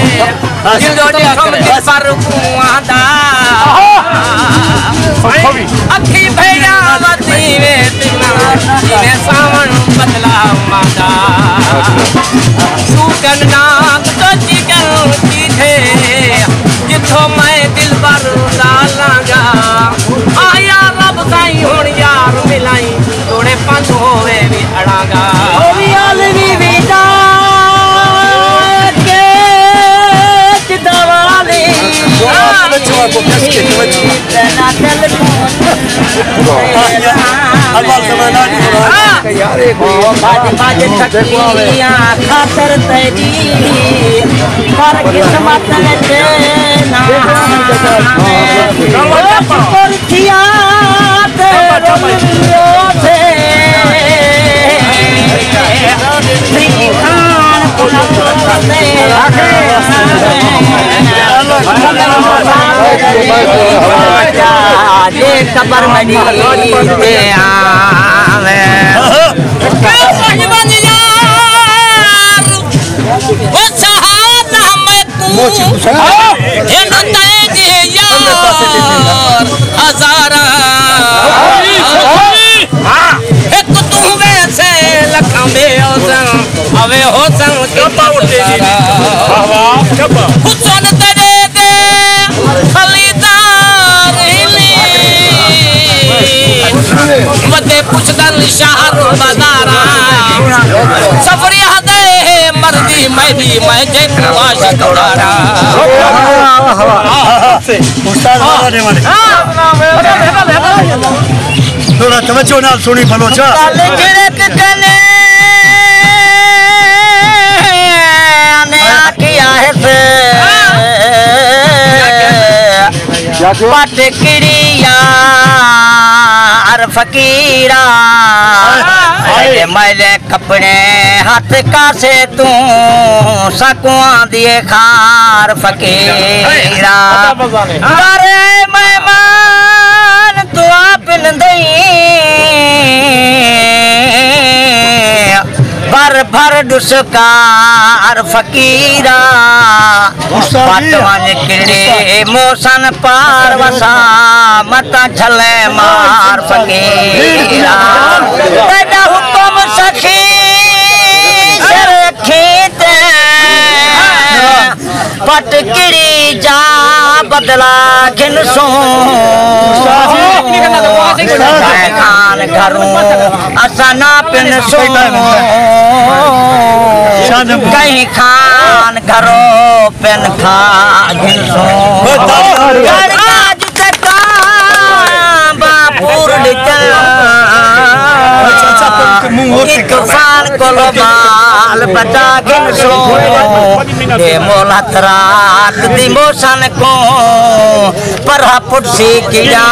जिंदोड़ी समझ पर कुआंदा अखी भैया वती वे जिने सावन बदला मादा सूकन नाक तो चिकन चीठे जिथों मैं दिल पर डालांगा आया रब साईं हुण यार मिलाई थोड़े पंज होवे भी अड़ांगा खातर तेरी पर किस्मत कबर मनी हजारा एक तू वैसे लखा में अवे हो हुसन तेरे दे खलीदार वदे पुछदन शहर बाजारा सफरी हदे मर्दी मैदी मैं जेकू आशिक दारा उस्ताद वाले थोड़ा तवज्जो नाल सुनी फलो चा पटकिरिया फकीरा मैले कपड़े हाथ का से तू सकुआ दिए खार फकीरा अरे मेहमान तू अपन दई भर भर दुस्कार फकीरा पटवन किड़े मोसन पार वसा मता छले मार फकीरा तेरा हुक्म सखी रखीते पटकिरी जा बदला घिनसो खान घरों असना पिन सो कहीं खान घरो पेन खा घिनसो तूफान को बाल बचा घिनसो मोलतरात दी मोशन को पर पुटसी किया